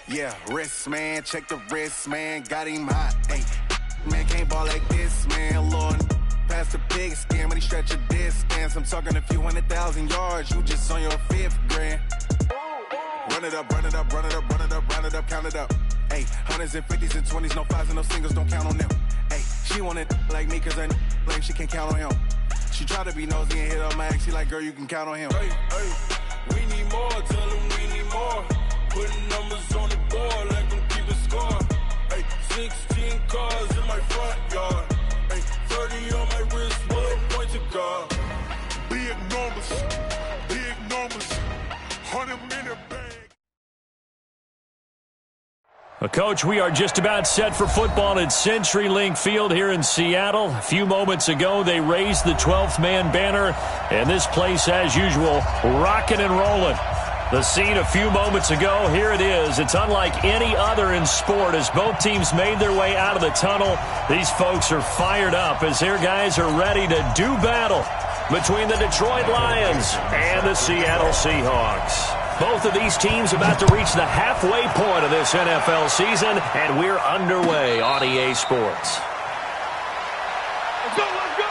Yeah, wrist, man, check the wrist, man, got him hot. Hey, man, can't ball like this, man, Lord. Past the pig skin, but he stretch a distance. I'm talking a few 100,000 yards, you just on your 5th grand. Run it up, run it up, run it up, run it up, run it up, count it up. Hey, hundreds and 50s and 20s, no 5s and no singles, don't count on them. Hey, she want it like me, cause her like she can't count on him. She try to be nosy and hit up my ex, she like, girl, you can count on him. Hey, hey, we need more, tell them we need more. Putting numbers on the board, like them keep a score. Hey, 16 cars in my front yard. Hey, 30 on my wrist, bullet point to guard. Big numbers, 100-minute bag. Coach, we are just about set for football at CenturyLink Field here in Seattle. A few moments ago, they raised the 12th man banner, and this place, as usual, rocking and rolling. The scene a few moments ago, here it is. It's unlike any other in sport as both teams made their way out of the tunnel. These folks are fired up as their guys are ready to do battle between the Detroit Lions and the Seattle Seahawks. Both of these teams about to reach the halfway point of this NFL season, and we're underway on EA Sports. Let's go, let's go!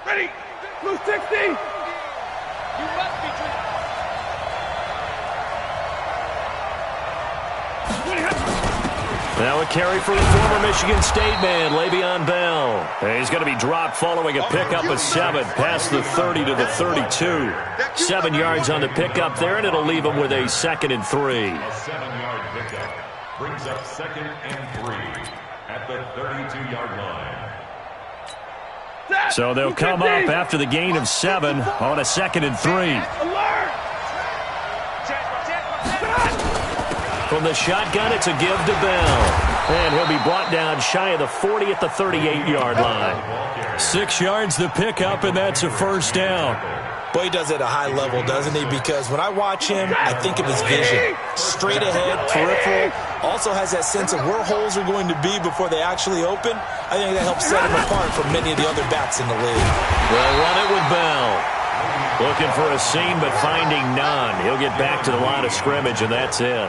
Ready? Blue 60! You must be Now a carry for the former Michigan State man, Le'Veon Bell. He's going to be dropped following a pickup of 7, past the 30 to the 32. 7 yards on the pickup there, and it'll leave him with a 2nd and 3. A 7-yard pickup brings up 2nd and 3 at the 32-yard line. So they'll come up after the gain of 7 on a 2nd and 3. From the shotgun, it's a give to Bell. And he'll be brought down shy of the 40 at the 38-yard line. 6 yards the pickup, and that's a first down. Boy, he does it at a high level, doesn't he? Because when I watch him, I think of his vision. Straight ahead, peripheral. Also has that sense of where holes are going to be before they actually open. I think that helps set him apart from many of the other backs in the league. They'll run it with Bell. Looking for a seam, but finding none. He'll get back to the line of scrimmage, and that's it.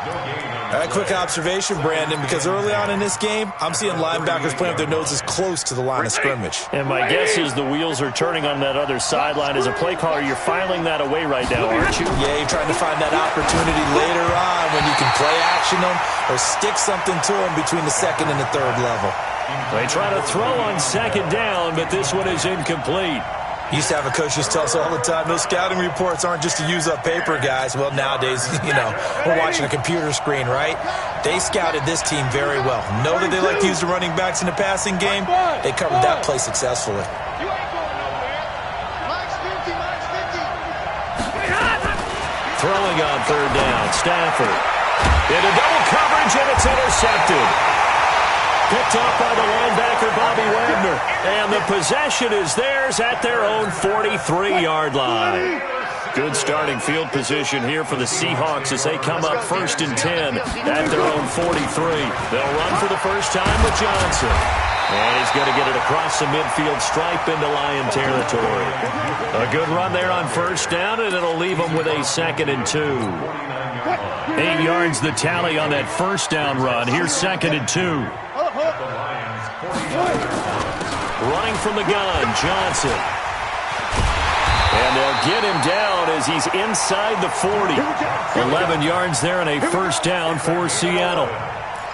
A quick observation, Brandon, because early on in this game, I'm seeing linebackers playing with their noses close to the line of scrimmage. And my guess is the wheels are turning on that other sideline. As a play caller, you're filing that away right now, aren't you? Yeah, you're trying to find that opportunity later on when you can play action them or stick something to them between the 2nd and the 3rd level. They try to throw on 2nd down, but this one is incomplete. Used to have a coach just tell us all the time, those scouting reports aren't just to use up paper, guys. Well, nowadays, we're watching a computer screen, right? They scouted this team very well. Know that they like to use the running backs in the passing game. They covered that play successfully. Throwing on 3rd down, Stafford. Into double coverage, and it's intercepted. Picked up by the linebacker, Bobby Wagner. And the possession is theirs at their own 43-yard line. Good starting field position here for the Seahawks as they come up 1st and 10 at their own 43. They'll run for the first time with Johnson. And he's going to get it across the midfield stripe into Lion territory. A good run there on 1st down, and it'll leave them with a 2nd and 2. 8 yards the tally on that 1st down run. Here's 2nd and 2. Running from the gun, Johnson. And they'll get him down as he's inside the 40. 11 yards there and a 1st down for Seattle.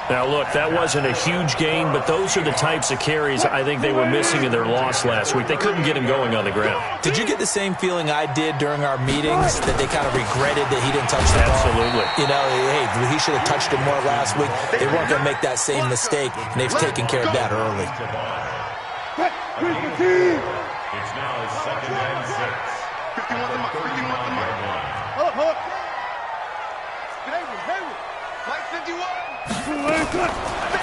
Now, look, that wasn't a huge gain, but those are the types of carries I think they were missing in their loss last week. They couldn't get him going on the ground. Did you get the same feeling I did during our meetings, that they kind of regretted that he didn't touch the ball? Absolutely. Hey, he should have touched it more last week. They weren't going to make that same mistake, and they've taken care of that early. It's now 2nd and 6.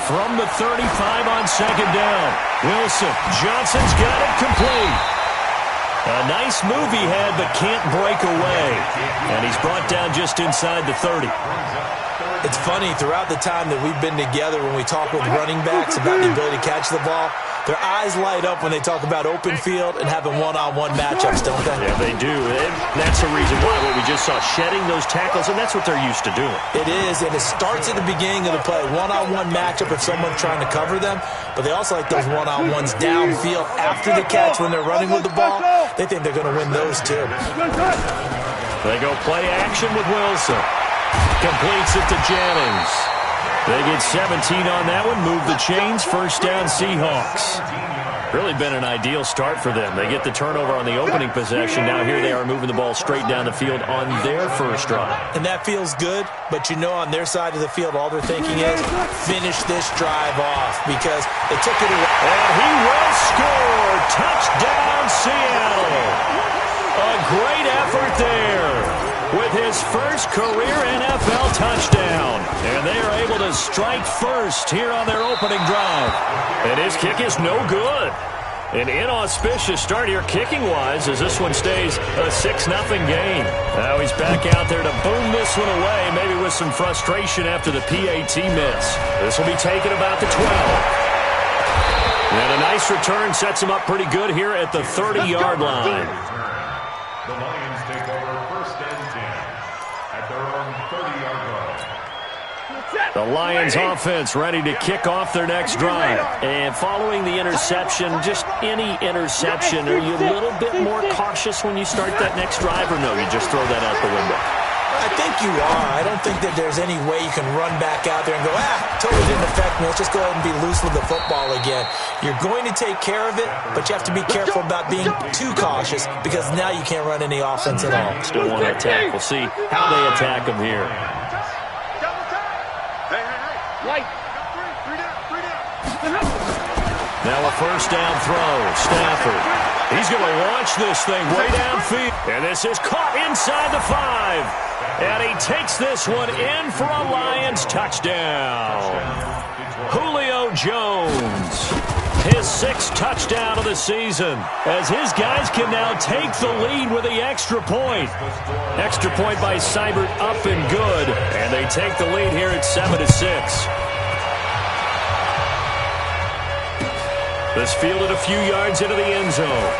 From the 35 on 2nd down. Wilson. Johnson's got it complete. A nice move he had, but can't break away. And he's brought down just inside the 30. It's funny, throughout the time that we've been together, when we talk with running backs about the ability to catch the ball, their eyes light up when they talk about open field and having one-on-one matchups, don't they? Yeah, they do. And that's the reason why what we just saw, shedding those tackles, and that's what they're used to doing. It is, and it starts at the beginning of the play. One-on-one matchup if someone's trying to cover them, but they also like those one-on-ones downfield after the catch when they're running with the ball. They think they're going to win those too. They go play action with Wilson. Completes it to Jennings. They get 17 on that one, move the chains, first down Seahawks. Really been an ideal start for them. They get the turnover on the opening possession. Now here they are moving the ball straight down the field on their first drive. And that feels good, but you know on their side of the field all they're thinking is finish this drive off because they took it away. And he will score. Touchdown Seattle. A great effort there with his first career NFL touchdown. And they are able to strike first here on their opening drive. And his kick is no good. An inauspicious start here kicking-wise as this one stays a 6-0 game. Now he's back out there to boom this one away, maybe with some frustration after the PAT miss. This will be taken about the 12. And a nice return sets him up pretty good here at the 30-yard line. The Lions take over first and 10 at their own 30-yard line. The Lions offense ready to kick off their next drive. And following the interception, just any interception, are you a little bit more cautious when you start that next drive, or no, you just throw that out the window? I think you are. I don't think that there's any way you can run back out there and go, totally didn't affect me. Let's just go ahead and be loose with the football again. You're going to take care of it, but you have to be careful about being too cautious because now you can't run any offense at all. Still want to attack. We'll see how they attack him here. Now a first down throw. Stafford. He's going to launch this thing way downfield. And this is caught inside the 5. And he takes this one in for a Lions touchdown. Julio Jones. His 6th touchdown of the season. As his guys can now take the lead with the extra point. Extra point by Seibert up and good. And they take the lead here at 7-6. This fielded a few yards into the end zone.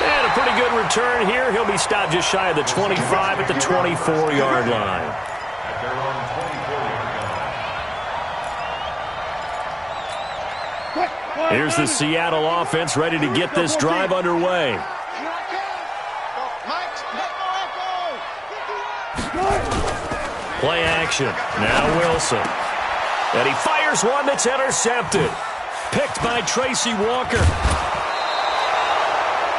And a pretty good return here. He'll be stopped just shy of the 25 at the 24-yard line. Here's the Seattle offense ready to get this drive underway. Play action. Now Wilson. And he fires one that's intercepted. Picked by Tracy Walker.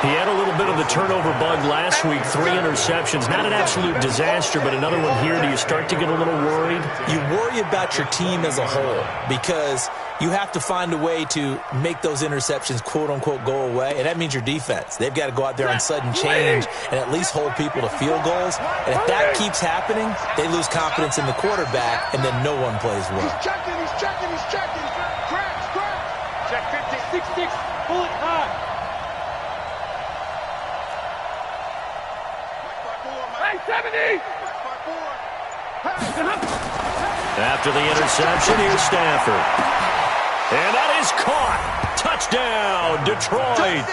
He had a little bit of the turnover bug last week. 3 interceptions. Not an absolute disaster, but another one here. Do you start to get a little worried? You worry about your team as a whole because you have to find a way to make those interceptions, quote-unquote, go away, and that means your defense. They've got to go out there on sudden change and at least hold people to field goals. And if that keeps happening, they lose confidence in the quarterback, and then no one plays well. He's checking. Cracks. Check 50. 6-6. Pull it high. Hey, 70. After the interception, here's Stafford. And that is caught. Touchdown, Detroit.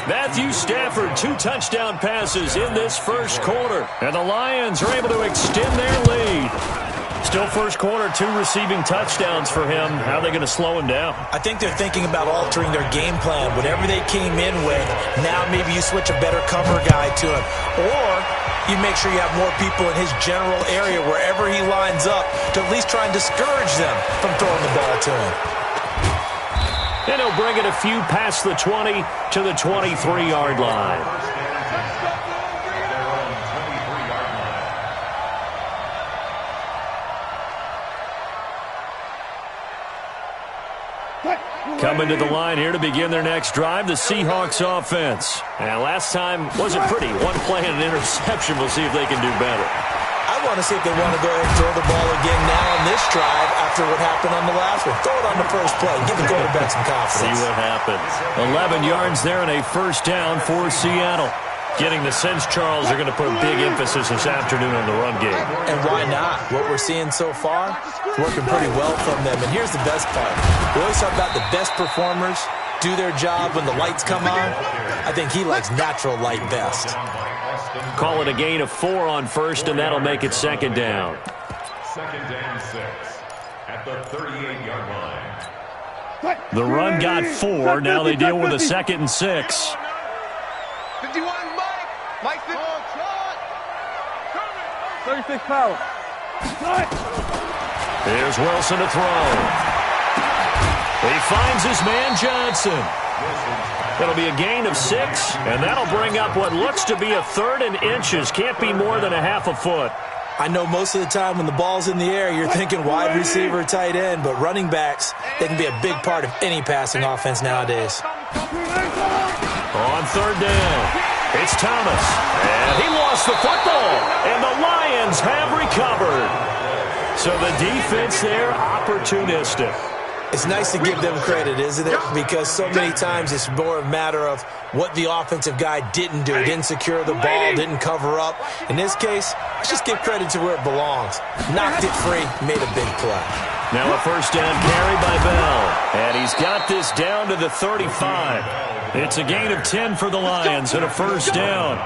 Matthew Stafford, 2 touchdown passes in this first quarter. And the Lions are able to extend their lead. Still first quarter, 2 receiving touchdowns for him. How are they going to slow him down? I think they're thinking about altering their game plan. Whatever they came in with, now maybe you switch a better cover guy to him. Or you make sure you have more people in his general area wherever he lines up to at least try and discourage them from throwing the ball to him. And he'll bring it a few past the 20 to the 23-yard line. Coming to the line here to begin their next drive, the Seahawks offense. And last time wasn't pretty. 1 play and an interception. We'll see if they can do better. I want to see if they want to go ahead and throw the ball again now on this drive after what happened on the last one. Throw it on the first play. Give the quarterback some confidence. See what happens. 11 yards there and a first down for Seattle. Getting the sense, Charles, they're going to put a big emphasis this afternoon on the run game. And why not? What we're seeing so far is working pretty well from them. And here's the best part. We always talk about the best performers do their job when the lights come on. I think he likes natural light best. Call it a gain of 4 on first, and that'll make it second down. Second and 6 at the 38-yard line. The run got 4. Now they deal with a 2nd and 6. 51, Mike 36 power. Here's Wilson to throw. He finds his man Johnson. That'll be a gain of 6, and that'll bring up what looks to be a 3rd and inches. Can't be more than a half a foot. I know most of the time when the ball's in the air, you're thinking wide receiver, tight end, but running backs, they can be a big part of any passing offense nowadays. On 3rd down. It's Thomas, and he lost the football, and the Lions have recovered. So the defense there, opportunistic. It's nice to give them credit, isn't it? Because so many times it's more a matter of what the offensive guy didn't do. Didn't secure the ball, didn't cover up. In this case, let's just give credit to where it belongs. Knocked it free, made a big play. Now a 1st down carry by Bell, and he's got this down to the 35. It's a gain of 10 for the Lions and a 1st down.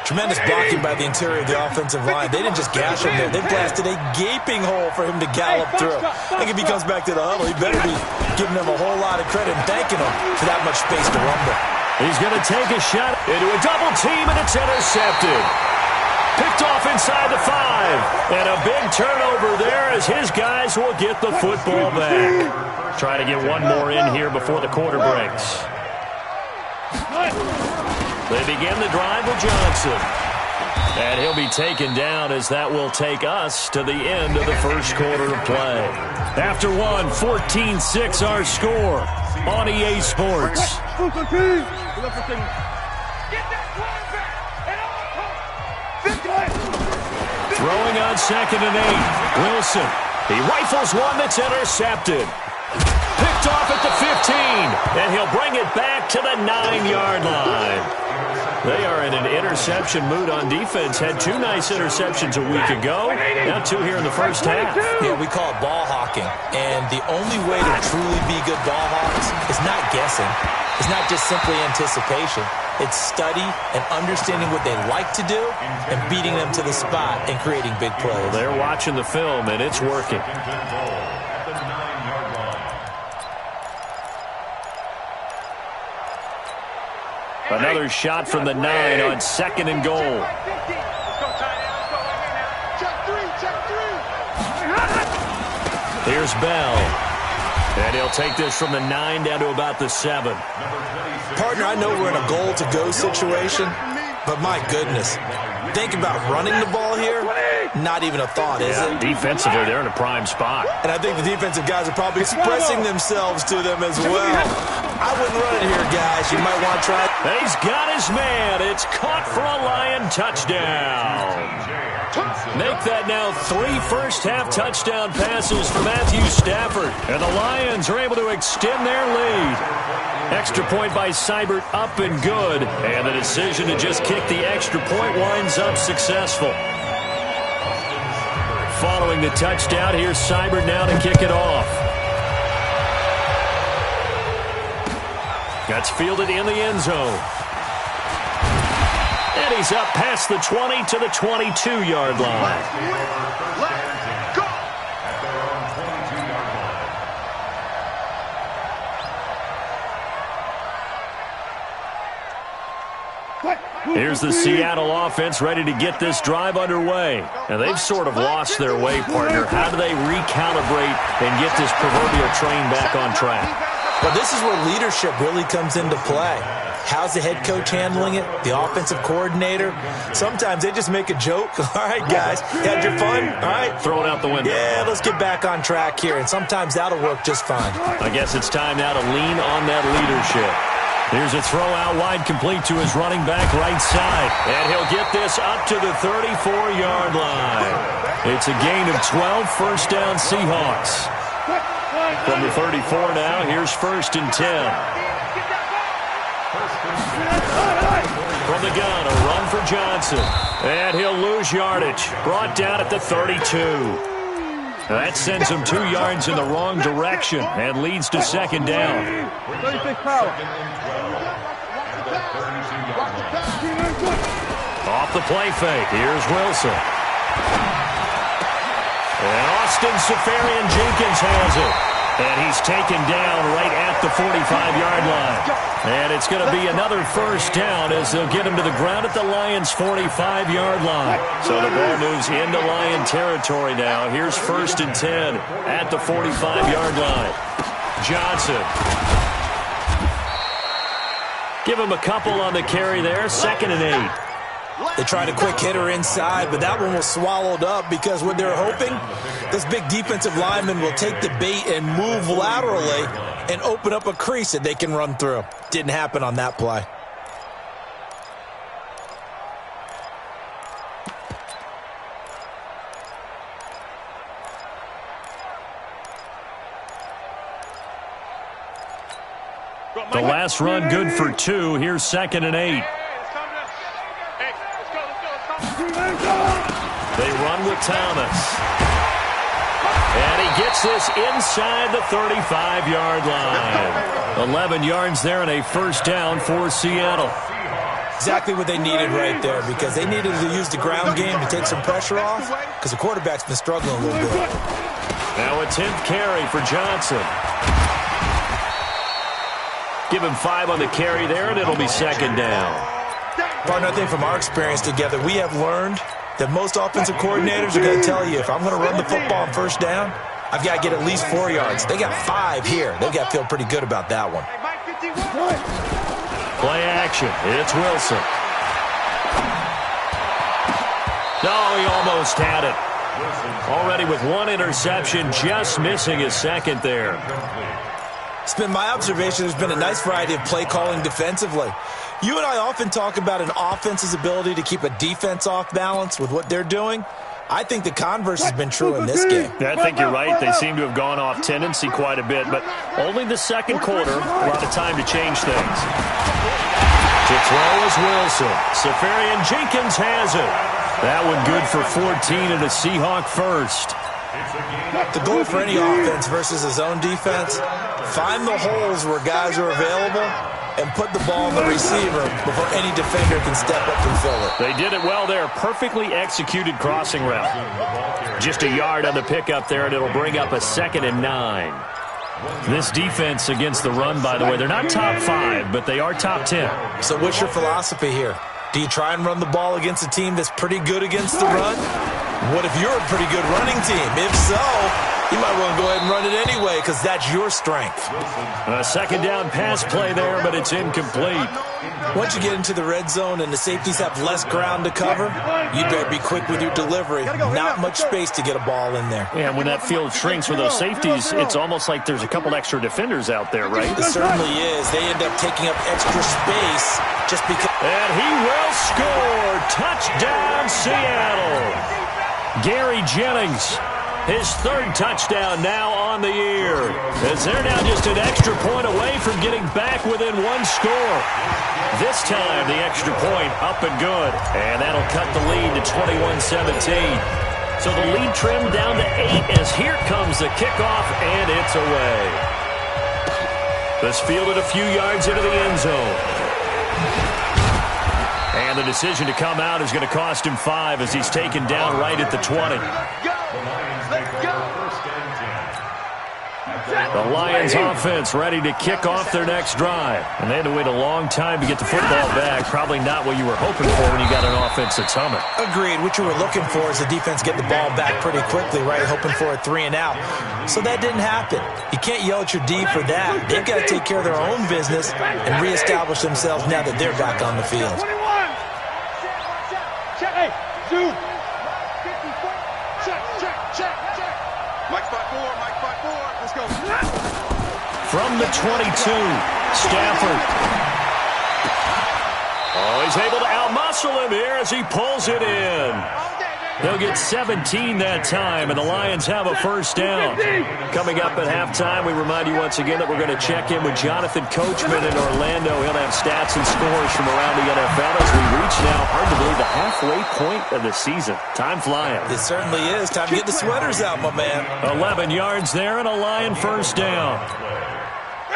Tremendous blocking by the interior of the offensive line. They didn't just gash him there. They blasted a gaping hole for him to gallop through. I think if he comes back to the huddle, he better be giving them a whole lot of credit and thanking them for that much space to rumble. He's going to take a shot into a double team, and it's intercepted. Picked off inside the 5. And a big turnover there as his guys will get the football back. Try to get one more in here before the quarter breaks. They begin the drive with Johnson. And he'll be taken down as that will take us to the end of the first quarter of play. After one, 14-6 our score on EA Sports. Throwing on 2nd and 8. Wilson. He rifles one that's intercepted. Picked off at the 15. And he'll bring it back to the 9-yard line. They are in an interception mood on defense. Had 2 nice interceptions a week ago. Now 2 here in the first half. Yeah, we call it ball hawking. And the only way to truly be good ball hawks is not guessing. It's not just simply anticipation. It's study and understanding what they like to do and beating them to the spot and creating big plays. Well, they're watching the film, and it's working. Another shot from the 9 on 2nd and goal. Here's Bell. And he'll take this from the 9 down to about the 7. Partner, I know we're in a goal-to-go situation, but my goodness. Think about running the ball here. Not even a thought, is it? Defensively, they're in a prime spot. And I think the defensive guys are probably expressing themselves to them as well. I wouldn't run it here, guys. You might want to try it. He's got his man. It's caught for a Lion touchdown. Make that now 3 first-half touchdown passes for Matthew Stafford. And the Lions are able to extend their lead. Extra point by Seibert up and good. And the decision to just kick the extra point winds up successful. Following the touchdown, here's Seibert now to kick it off. That's fielded in the end zone. And he's up past the 20 to the 22-yard line. Here's the Seattle offense ready to get this drive underway. And they've sort of lost their way, partner. How do they recalibrate and get this proverbial train back on track? Well, this is where leadership really comes into play. How's the head coach handling it? The offensive coordinator? Sometimes they just make a joke. All right, guys, you had your fun? All right. Throw it out the window. Yeah, let's get back on track here. And sometimes that'll work just fine. I guess it's time now to lean on that leadership. Here's a throw out wide complete to his running back right side. And he'll get this up to the 34-yard line. It's a gain of 12, first down Seahawks. From the 34 now, here's 1st and 10. From the gun, a run for Johnson. And he'll lose yardage. Brought down at the 32. That sends him 2 yards in the wrong direction and leads to second down. Off the play fake. Here's Wilson. And Austin Seferian-Jenkins has it. And he's taken down right at the 45-yard line. And it's going to be another first down as they'll get him to the ground at the Lions' 45-yard line. So the ball moves into Lion territory now. Here's 1st and 10 at the 45-yard line. Johnson. Give him a couple on the carry there. 2nd and 8. They tried a quick hitter inside, but that one was swallowed up because what they're hoping, this big defensive lineman will take the bait and move laterally and open up a crease that they can run through. Didn't happen on that play. The last run good for 2. Here's 2nd and 8. They run with Thomas. And he gets this inside the 35-yard line. 11 yards there and a first down for Seattle. Exactly what they needed right there because they needed to use the ground game to take some pressure off because the quarterback's been struggling a little bit. Now a 10th carry for Johnson. Give him 5 on the carry there, and it'll be second down. Partner, I think from our experience together, we have learned that most offensive coordinators are going to tell you, if I'm going to run the football on first down, I've got to get at least 4 yards. They got 5 here. They've got to feel pretty good about that one. Play action. It's Wilson. No, he almost had it. Already with 1 interception, just missing his 2nd there. It's been my observation there's been a nice variety of play calling defensively. You and I often talk about an offense's ability to keep a defense off balance with what they're doing. I think the converse has been true in this game. I think you're right. They seem to have gone off tendency quite a bit, but only the second quarter, a lot of time to change things. To throw is Wilson. Seferian-Jenkins has it. That one good for 14 and a Seahawk first. The goal for any offense versus his own defense, find the holes where guys are available and put the ball on the receiver before any defender can step up and fill it. They did it well there. Perfectly executed crossing route. Just a yard on the pickup there, and it'll bring up a 2nd and 9. This defense against the run, by the way, they're not top 5, but they are top 10. So what's your philosophy here? Do you try and run the ball against a team that's pretty good against the run? What if you're a pretty good running team? If so, you might want to go ahead and run it anyway because that's your strength. A second down pass play there, but it's incomplete. Once you get into the red zone and the safeties have less ground to cover, you better be quick with your delivery. Not much space to get a ball in there. Yeah, when that field shrinks with those safeties, it's almost like there's a couple extra defenders out there, right? It certainly is. They end up taking up extra space just because. And he will score. Touchdown, Seattle. Gary Jennings, his 3rd touchdown now on the year, as they're now just an extra point away from getting back within 1 score. This time, the extra point up and good, and that'll cut the lead to 21-17. So the lead trimmed down to 8 as here comes the kickoff, and it's away. This fielded a few yards into the end zone. And the decision to come out is going to cost him 5 as he's taken down right at the 20. The Lions offense ready to kick off their next drive. And they had to wait a long time to get the football back. Probably not what you were hoping for when you got an offense that's humming. Agreed. What you were looking for is the defense get the ball back pretty quickly, right? Hoping for a 3 and out. So that didn't happen. You can't yell at your D for that. They've got to take care of their own business and reestablish themselves now that they're back on the field. Hey, Zoom. Check. Mike 5-4. Let's go. From the 22, Stafford. Oh, he's able to outmuscle him here as he pulls it in. They'll get 17 that time, and the Lions have a first down. Coming up at halftime, we remind you once again that we're going to check in with Jonathan Coachman in Orlando. He'll have stats and scores from around the NFL as we reach now, hard to believe, the halfway point of the season. Time flying. It certainly is. Time to get the sweaters out, my man. 11 yards there and a Lion first down.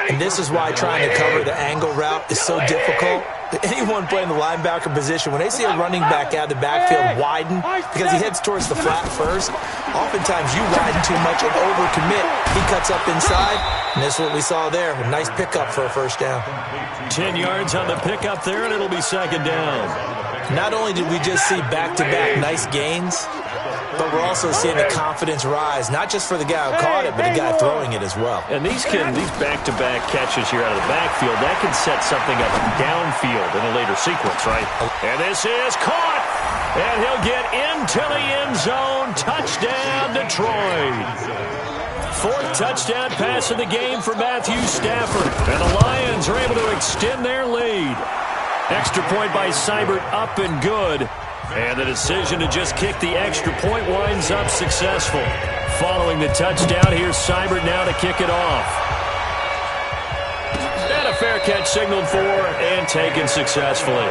And this is why trying to cover the angle route is so difficult. Anyone playing the linebacker position, when they see a running back out of the backfield widen because he heads towards the flat first, oftentimes you widen too much and overcommit. He cuts up inside, and this is what we saw there. A nice pickup for a first down. 10 yards on the pickup there, and it'll be second down. Not only did we just see back-to-back nice gains, but we're also seeing the confidence rise, not just for the guy who caught it, but the guy throwing it as well. And these back-to-back catches here out of the backfield, that can set something up downfield in a later sequence, right? And this is caught, and he'll get into the end zone. Touchdown, Detroit. Fourth touchdown pass of the game for Matthew Stafford. And the Lions are able to extend their lead. Extra point by Seibert, up and good. And the decision to just kick the extra point winds up successful. Following the touchdown, here's Seibert now to kick it off. And a fair catch signaled for and taken successfully.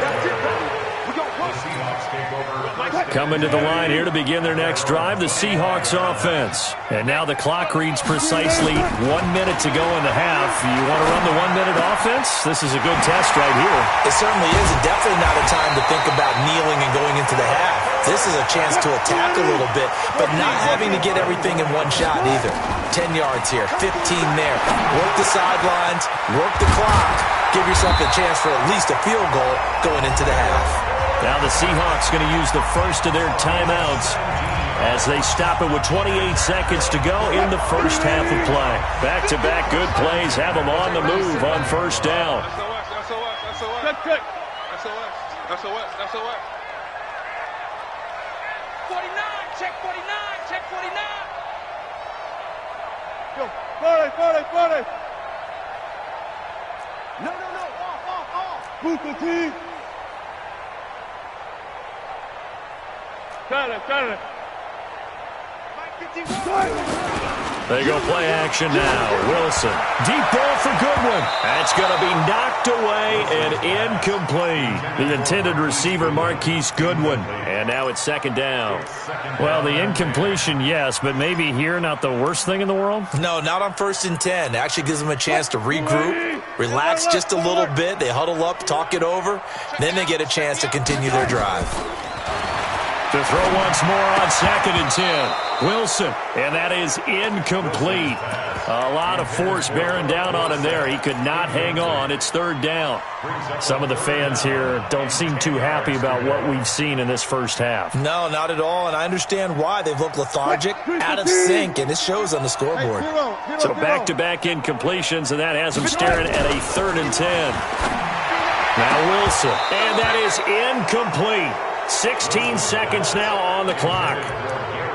Coming to the line here to begin their next drive, the Seahawks offense. And now the clock reads precisely 1 minute to go in the half. You want to run the 1 minute offense? This is a good test right here. It certainly is. And definitely not a time to think about kneeling and going into the half. This is a chance to attack a little bit, but not having to get everything in one shot either. 10 yards here, 15 there. Work the sidelines, work the clock. Give yourself a chance for at least a field goal going into the half. Now the Seahawks going to use the first of their timeouts as they stop it with 28 seconds to go in the first half of play. Back-to-back good plays have them on the move on first down. Good. That's OS. 49, check 49. Go, 40. No, off. Move the team. Got it. They go play action now. Wilson. Deep ball for Goodwin. That's going to be knocked away and incomplete. The intended receiver, Marquise Goodwin. And now it's second down. Well, the incompletion, yes, but maybe here not the worst thing in the world? No, not on 1st and 10. It actually gives them a chance to regroup, relax just a little bit. They huddle up, talk it over. Then they get a chance to continue their drive. To throw once more on 2nd and 10. Wilson, and that is incomplete. A lot of force bearing down on him there. He could not hang on. It's 3rd down. Some of the fans here don't seem too happy about what we've seen in this first half. No, not at all, and I understand why. They've looked lethargic, out of sync, and it shows on the scoreboard. So back-to-back incompletions, and that has them staring at a 3rd and 10. Now Wilson, and that is incomplete. 16 seconds now on the clock.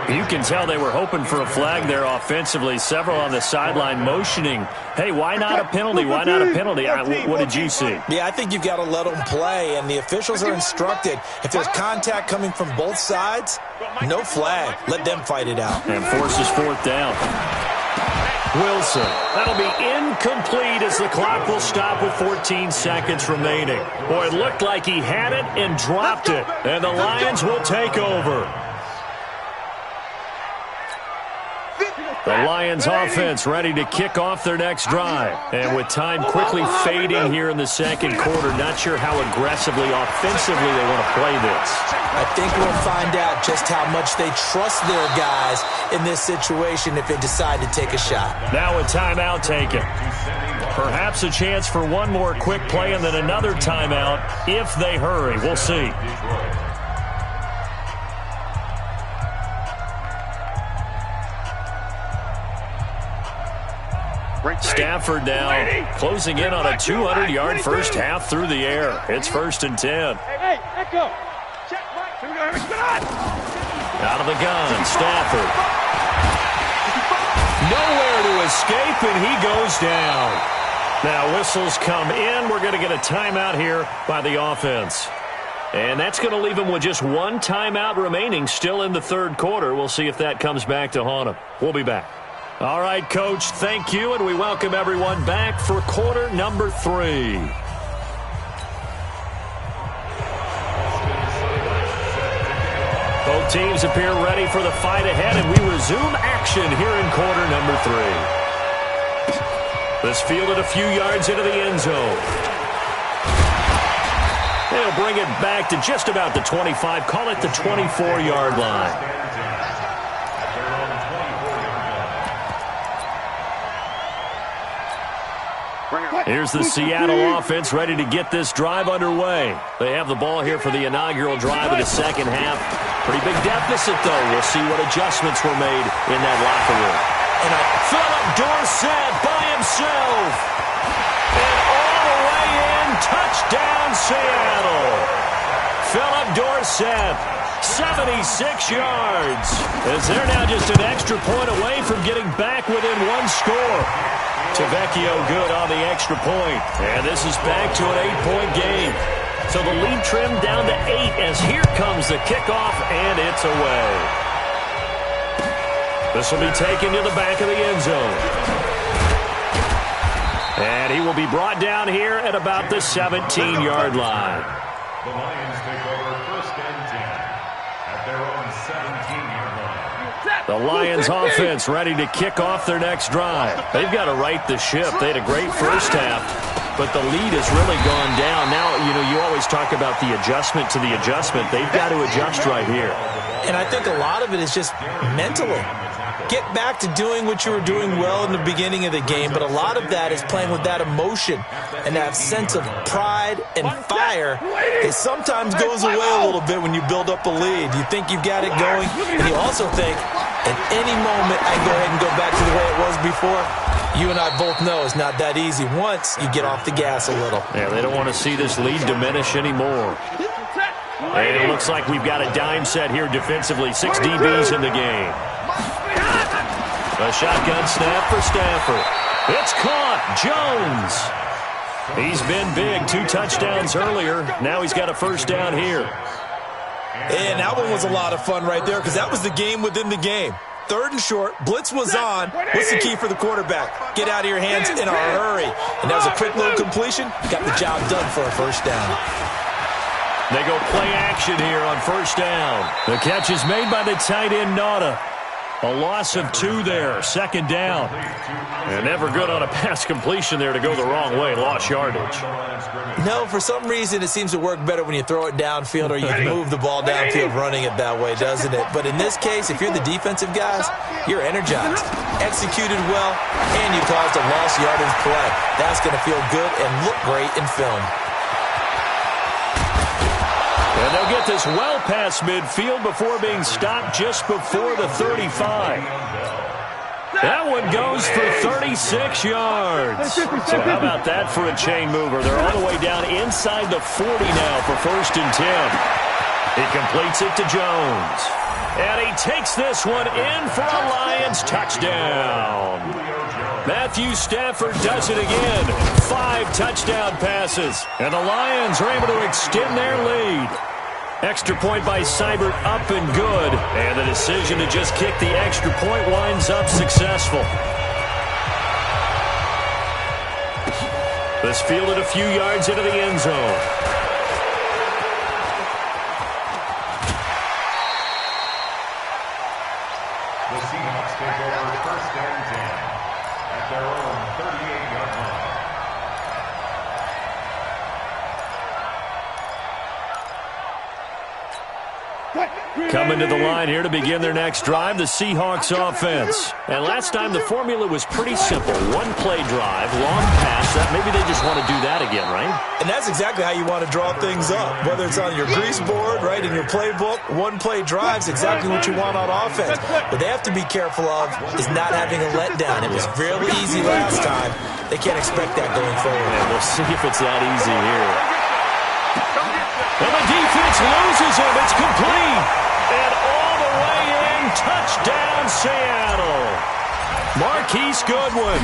You can tell they were hoping for a flag there offensively. Several on the sideline motioning, hey, why not a penalty? Why not a penalty? What did you see? Yeah, I think you've got to let them play, and the officials are instructed. If there's contact coming from both sides, no flag. Let them fight it out. And forces 4th down. Wilson. That'll be incomplete as the clock will stop with 14 seconds remaining. Boy, it looked like he had it and dropped it. And the Lions will take over. The Lions offense ready to kick off their next drive. And with time quickly fading here in the second quarter, not sure how aggressively, offensively they want to play this. I think we'll find out just how much they trust their guys in this situation if they decide to take a shot. Now a timeout taken. Perhaps a chance for one more quick play and then another timeout if they hurry. We'll see. Stafford now closing in on a 200-yard first half through the air. It's 1st and 10. Hey, echo. Check, right. Out of the gun, Stafford. Nowhere to escape, and he goes down. Now whistles come in. We're going to get a timeout here by the offense. And that's going to leave him with just one timeout remaining still in the third quarter. We'll see if that comes back to haunt him. We'll be back. All right, Coach, thank you, and we welcome everyone back for quarter number 3. Both teams appear ready for the fight ahead, and we resume action here in quarter number 3. This fielded a few yards into the end zone. They'll bring it back to just about the 25, call it the 24-yard line. Here's the Seattle offense ready to get this drive underway. They have the ball here for the inaugural drive of the second half. Pretty big deficit, though. We'll see what adjustments were made in that locker room. And Philip Dorsett by himself. And all the way in, touchdown Seattle. Philip Dorsett, 76 yards. As they're now just an extra point away from getting back within one score. Tavecchio good on the extra point. And this is back to an 8-point game. So the lead trimmed down to 8 as here comes the kickoff, and it's away. This will be taken to the back of the end zone. And he will be brought down here at about the 17-yard line. The Lions take over first and 10 at their own 17-yard line. The Lions offense ready to kick off their next drive. They've got to right the ship. They had a great first half, but the lead has really gone down. Now, you always talk about the adjustment to the adjustment. They've got to adjust right here. And I think a lot of it is just mentally. Get back to doing what you were doing well in the beginning of the game, but a lot of that is playing with that emotion and that sense of pride and fire that sometimes goes away a little bit when you build up a lead. You think you've got it going, and you also think, at any moment I can go ahead and go back to the way it was before. You and I both know it's not that easy once you get off the gas a little. Yeah, they don't want to see this lead diminish anymore. And it looks like we've got a dime set here defensively. 6 DBs in the game. A shotgun snap for Stafford. It's caught. Jones. He's been big. 2 touchdowns earlier. Now he's got a first down here. And that one was a lot of fun right there because that was the game within the game. 3rd and short. Blitz was on. What's the key for the quarterback? Get out of your hands in a hurry. And that was a quick little completion. Got the job done for a first down. They go play action here on first down. The catch is made by the tight end, Nauta. A loss of 2 there, second down. And never good on a pass completion there to go the wrong way, lost yardage. No, for some reason it seems to work better when you throw it downfield or you can move the ball downfield running it that way, doesn't it? But in this case, if you're the defensive guys, you're energized, executed well, and you caused a lost yardage play. That's going to feel good and look great in film. And they'll get this well past midfield before being stopped just before the 35. That one goes for 36 yards. So how about that for a chain mover? They're all the way down inside the 40 now for first and 10. He completes it to Jones. And he takes this one in for a Lions touchdown. Matthew Stafford does it again. 5 touchdown passes. And the Lions are able to extend their lead. Extra point by Seibert up and good. And the decision to just kick the extra point winds up successful. This fielded a few yards into the end zone. The Seahawks take over first and 10 at their own 38-yard line. Coming to the line here to begin their next drive, the Seahawks offense. And last time the formula was pretty simple. 1-play drive, long pass. Maybe they just want to do that again, right? And that's exactly how you want to draw things up. Whether it's on your grease board, right, in your playbook, 1-play drive's exactly what you want on offense. What they have to be careful of is not having a letdown. It was fairly easy last time. They can't expect that going forward. And we'll see if it's that easy here. And the defense loses him. It's complete. And all the way in, touchdown Seattle. Marquise Goodwin,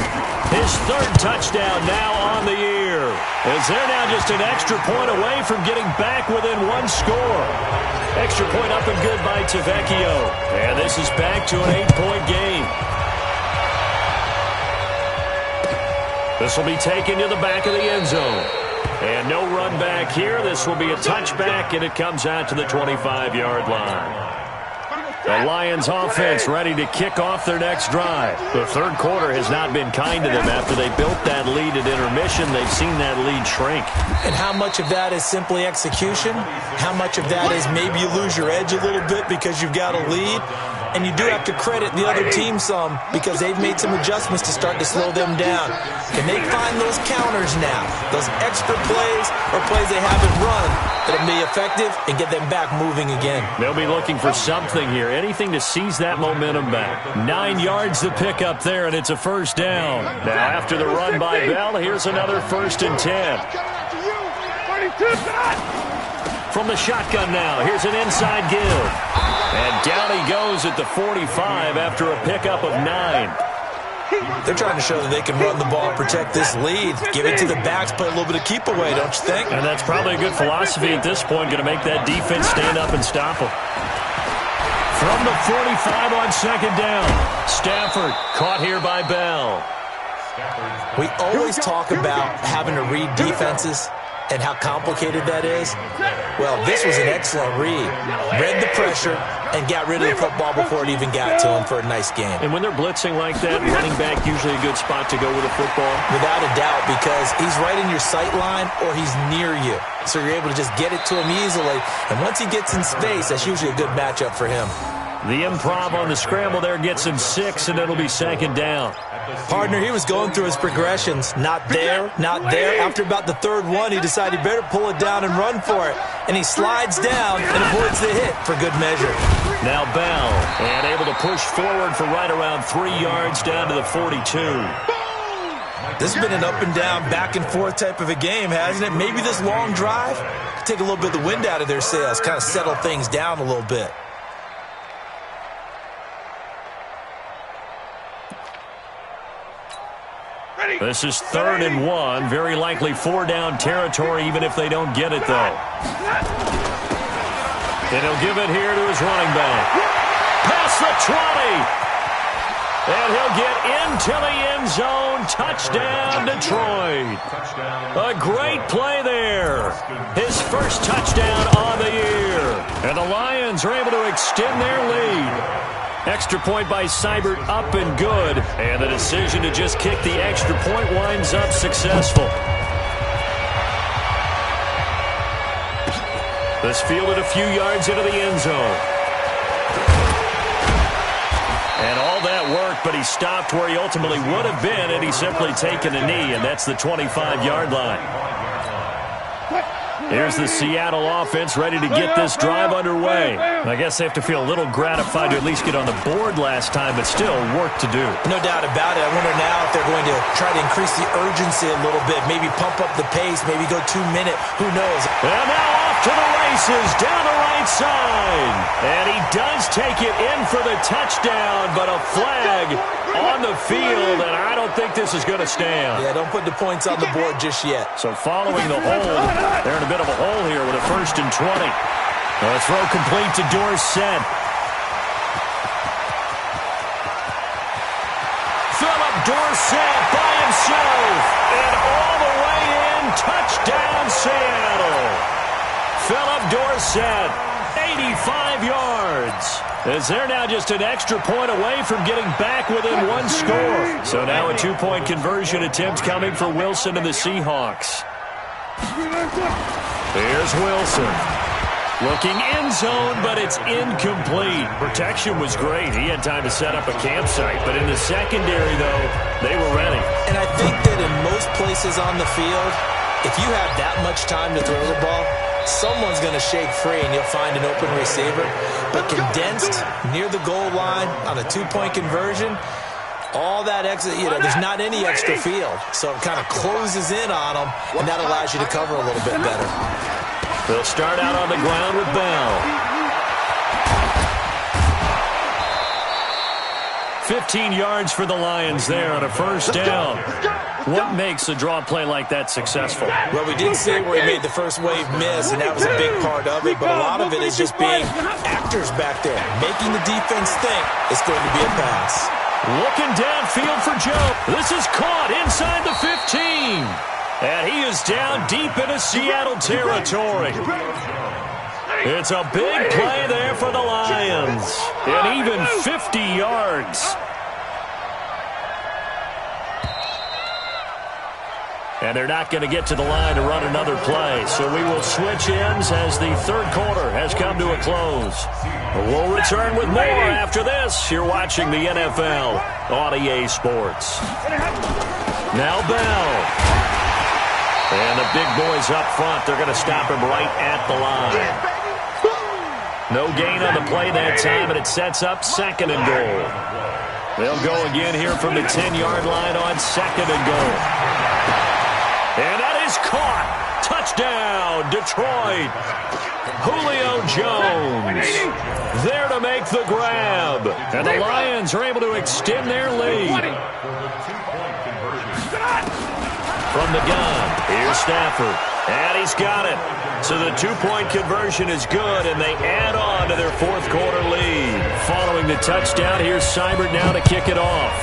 his third touchdown now on the year. As they're now just an extra point away from getting back within one score. Extra point up and good by Tavecchio. And this is back to an 8-point game. This will be taken to the back of the end zone. And no run back here. This will be a touchback, and it comes out to the 25-yard line. The Lions offense ready to kick off their next drive. The third quarter has not been kind to them. After they built that lead at intermission, they've seen that lead shrink. And how much of that is simply execution? How much of that is maybe you lose your edge a little bit because you've got a lead? And you do have to credit the other team some because they've made some adjustments to start to slow them down. Can they find those counters now, those extra plays or plays they haven't run that'll be effective and get them back moving again? They'll be looking for something here, anything to seize that momentum back. 9 yards to pick up there, and it's a first down. Now after the run by Bell, here's another 1st and 10. From the shotgun now, here's an inside give. And down he goes at the 45 after a pickup of 9. They're trying to show that they can run the ball, protect this lead, give it to the backs, play a little bit of keep away, don't you think? And that's probably a good philosophy at this point, going to make that defense stand up and stop them. From the 45 on 2nd down, Stafford caught here by Bell. We always talk about having to read defenses and how complicated that is. Well, this was an excellent read. Read the pressure and got rid of the football before it even got to him for a nice game. And when they're blitzing like that, running back usually a good spot to go with a football? Without a doubt, because he's right in your sight line or he's near you. So you're able to just get it to him easily. And once he gets in space, that's usually a good matchup for him. The improv on the scramble there gets him 6, and it'll be 2nd down. Partner, he was going through his progressions. Not there, not there. After about the 3rd one, he decided he better pull it down and run for it. And he slides down and avoids the hit for good measure. Now Bell, and able to push forward for right around 3 yards down to the 42. This has been an up and down, back and forth type of a game, hasn't it? Maybe this long drive could take a little bit of the wind out of their sails, kind of settle things down a little bit. This is 3rd and 1. Very likely 4-down territory, even if they don't get it, though. And he'll give it here to his running back. Past the 20. And he'll get into the end zone. Touchdown, Detroit. A great play there. His first touchdown on the year. And the Lions are able to extend their lead. Extra point by Seibert, up and good. And the decision to just kick the extra point winds up successful. This fielded a few yards into the end zone. And all that worked, but he stopped where he ultimately would have been had he simply taken a knee, and that's the 25-yard line. Here's the Seattle offense ready to get this drive underway. I guess they have to feel a little gratified to at least get on the board last time, but still work to do. No doubt about it. I wonder now if they're going to try to increase the urgency a little bit, maybe pump up the pace, maybe go 2-minute. Who knows? And now off to the races down the right side. And he does take it in for the touchdown, but a flag on the field, and I don't think this is going to stand. Yeah, don't put the points on the board just yet. So following the hold, they're in a bit of a hole here with a 1st and 20. The throw complete to Dorsett. Philip Dorsett by himself. And all the way in, touchdown Seattle. Philip Dorsett, 85 yards. As they're now just an extra point away from getting back within one score. So now a 2-point conversion attempt coming for Wilson and the Seahawks. Here's Wilson. Looking end zone, but it's incomplete. Protection was great. He had time to set up a campsite, but in the secondary, though, they were ready. And I think that in most places on the field, if you have that much time to throw the ball, someone's going to shake free and you'll find an open receiver. But condensed near the goal line on a 2-point conversion, all that extra, there's not any extra field. So it kind of closes in on them, and that allows you to cover a little bit better. They'll start out on the ground with Bell. 15 yards for the Lions there on a first down. What makes a draw play like that successful? Well, we did see where he made the first wave miss, and that was a big part of it, but a lot of it is just being actors back there, making the defense think it's going to be a pass. Looking downfield for Joe. This is caught inside the 15. And he is down deep into Seattle territory. It's a big play there for the Lions. And even 50 yards. And they're not going to get to the line to run another play. So we will switch ends as the third quarter has come to a close. We'll return with more after this. You're watching the NFL on EA Sports. Now Bell. And the big boys up front, they're going to stop him right at the line. No gain on the play that time, and it sets up second and goal. They'll go again here from the 10-yard line on second and goal. And that is caught. Touchdown, Detroit. Julio Jones there to make the grab. And the Lions are able to extend their lead. From the gun, here's Stafford. And he's got it. So the two-point conversion is good, and they add on to their fourth quarter lead. Following the touchdown, here's Seibert now to kick it off.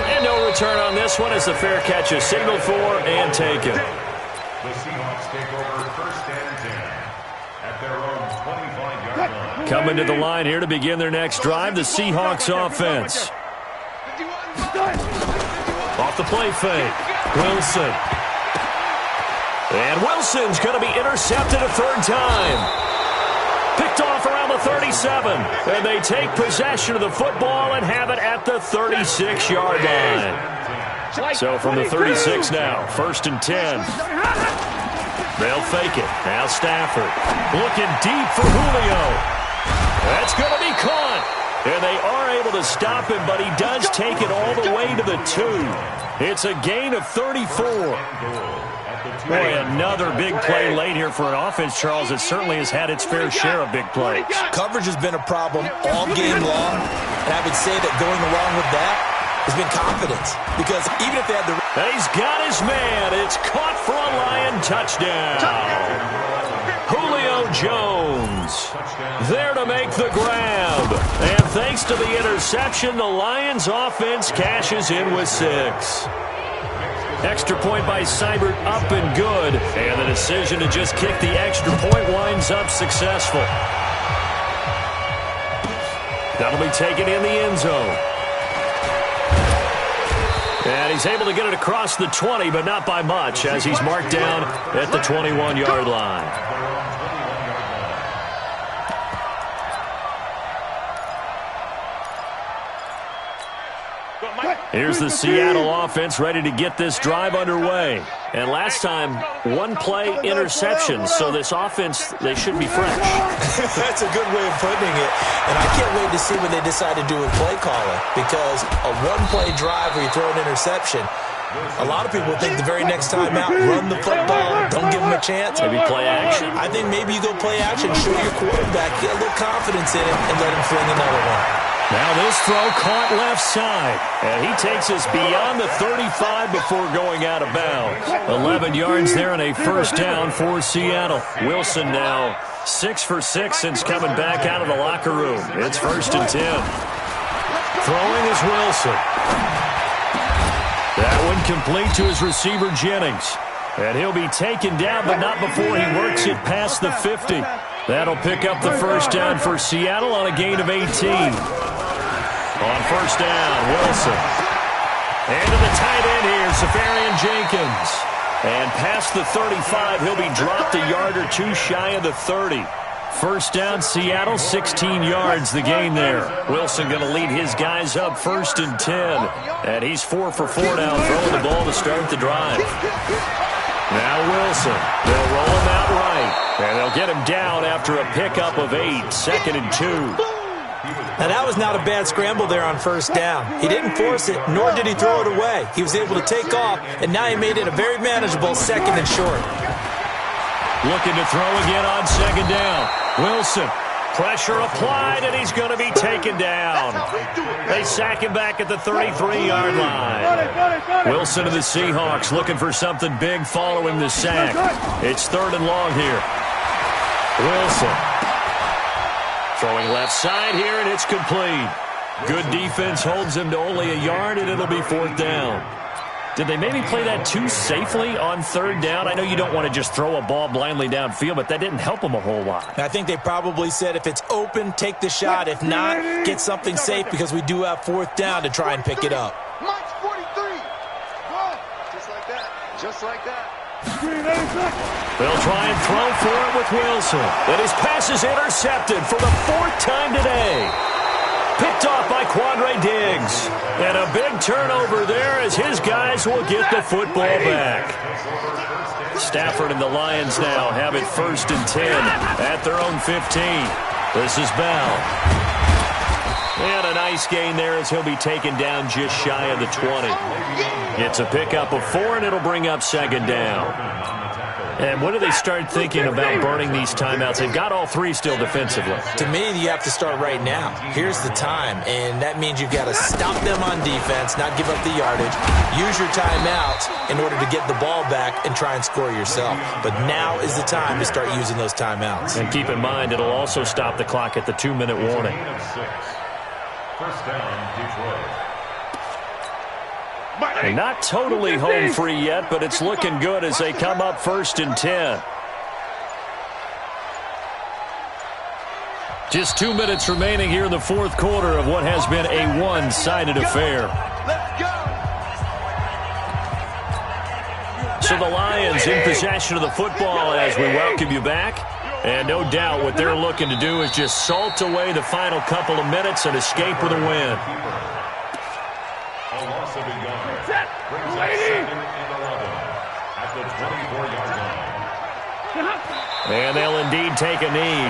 And no return on this one as the fair catch is signaled for and taken. The Seahawks take over first and 10 at their own 25-yard line. Coming to the line here to begin their next drive, the Seahawks offense. Off the play fake, Wilson. And Wilson's going to be intercepted a third time. Picked off around the 37. And they take possession of the football and have it at the 36-yard line. So from the 36 now, first and 10. They'll fake it. Now Stafford looking deep for Julio. That's going to be caught. And they are able to stop him, but he does take it all the way to the 2. It's a gain of 34. Boy, another big play late here for an offense, Charles. It certainly has had its fair share of big plays. Coverage has been a problem all game long, and I would say that going along with that has been confidence. Because even if they had the... And he's got his man. It's caught for a Lion touchdown. Julio Jones there to make the grab. And thanks to the interception, the Lions offense cashes in with 6. Extra point by Seibert up and good. And the decision to just kick the extra point winds up successful. That'll be taken in the end zone. And he's able to get it across the 20, but not by much, as he's marked down at the 21-yard line. Here's the Seattle offense ready to get this drive underway. And last time, one-play interception. So this offense, they should be fresh. That's a good way of putting it. And I can't wait to see what they decide to do with play calling. Because a one-play drive where you throw an interception, a lot of people think the very next time out, run the football, don't give them a chance. Maybe play action. I think maybe you go play action, show your quarterback, get a little confidence in it, and let him fling another one. Now this throw caught left side. And he takes us beyond the 35 before going out of bounds. 11 yards there and a first down for Seattle. Wilson now 6 for 6 since coming back out of the locker room. It's first and 10. Throwing is Wilson. That one complete to his receiver, Jennings. And he'll be taken down, but not before he works it past the 50. That'll pick up the first down for Seattle on a gain of 18. On first down, Wilson. And to the tight end here, Safarian Jenkins. And past the 35, he'll be dropped a yard or two shy of the 30. First down, Seattle, 16 yards, the gain there. Wilson going to lead his guys up first and 10. And he's 4 for 4 now, throwing the ball to start the drive. Now Wilson, they'll roll him out right. And they'll get him down after a pickup of 8, second and 2. Now, that was not a bad scramble there on first down. He didn't force it, nor did he throw it away. He was able to take off, and now he made it a very manageable second and short. Looking to throw again on second down. Wilson Pressure applied, and he's going to be taken down. They sack him back at the 33-yard line. Wilson of the Seahawks looking for something big following the sack. It's 3rd and long here. Wilson throwing left side here, and it's complete. Good defense holds him to only a yard, and it'll be 4th down. Did they maybe play that too safely on 3rd down? I know you don't want to just throw a ball blindly downfield, but that didn't help them a whole lot. I think they probably said if it's open, take the shot. If not, get something safe because we do have 4th down to try and pick it up. Mike's 43. Just like that. Just like that. They'll try and throw for it with Wilson. And his pass is intercepted for the 4th time today. Picked off by Quandre Diggs. And a big turnover there as his guys will get the football back. Stafford and the Lions now have it 1st and 10 at their own 15. This is Bell. And a nice gain there as he'll be taken down just shy of the 20. It's a pickup of 4, and it'll bring up 2nd down. And when do they start thinking about burning these timeouts? They've got all 3 still defensively. To me, you have to start right now. Here's the time, and that means you've got to stop them on defense, not give up the yardage, use your timeouts in order to get the ball back and try and score yourself. But now is the time to start using those timeouts. And keep in mind, it'll also stop the clock at the 2-minute warning. 1st down, Detroit. And not totally home free yet, but it's looking good as they come up 1st and 10. Just 2 minutes remaining here in the 4th quarter of what has been a one-sided affair. So the Lions in possession of the football as we welcome you back. And no doubt what they're looking to do is just salt away the final couple of minutes and escape with a win. A loss of a yard. Brings up 2nd and 11 at the 24-yard line. And they'll indeed take a knee.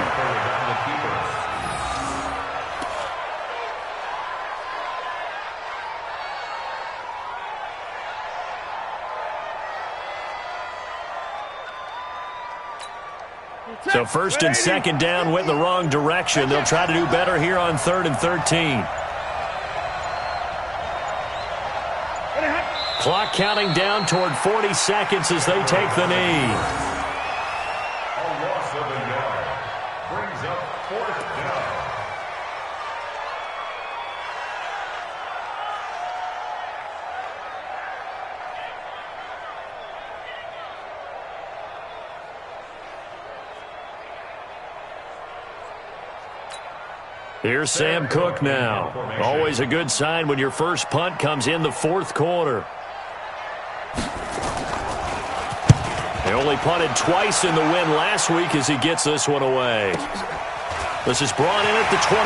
So 1st and 2nd down went in the wrong direction. They'll try to do better here on 3rd and 13. Clock counting down toward 40 seconds as they take the knee. A loss of a yard. Brings up 4th down. Here's Sam Cook now. Always a good sign when your first punt comes in the 4th quarter. They only punted twice in the win last week as he gets this one away. This is brought in at the 21.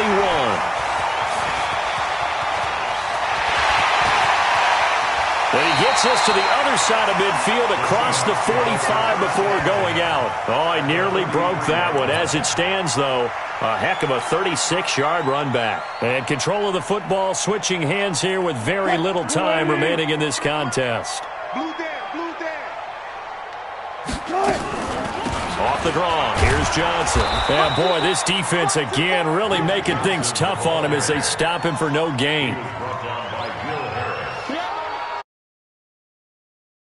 And he gets this to the other side of midfield across the 45 before going out. Oh, he nearly broke that one. As it stands, though, a heck of a 36-yard run back. And control of the football switching hands here with very little time remaining in this contest. Off the draw, here's Johnson. And boy, this defense again really making things tough on him as they stop him for no gain. Brought down by Will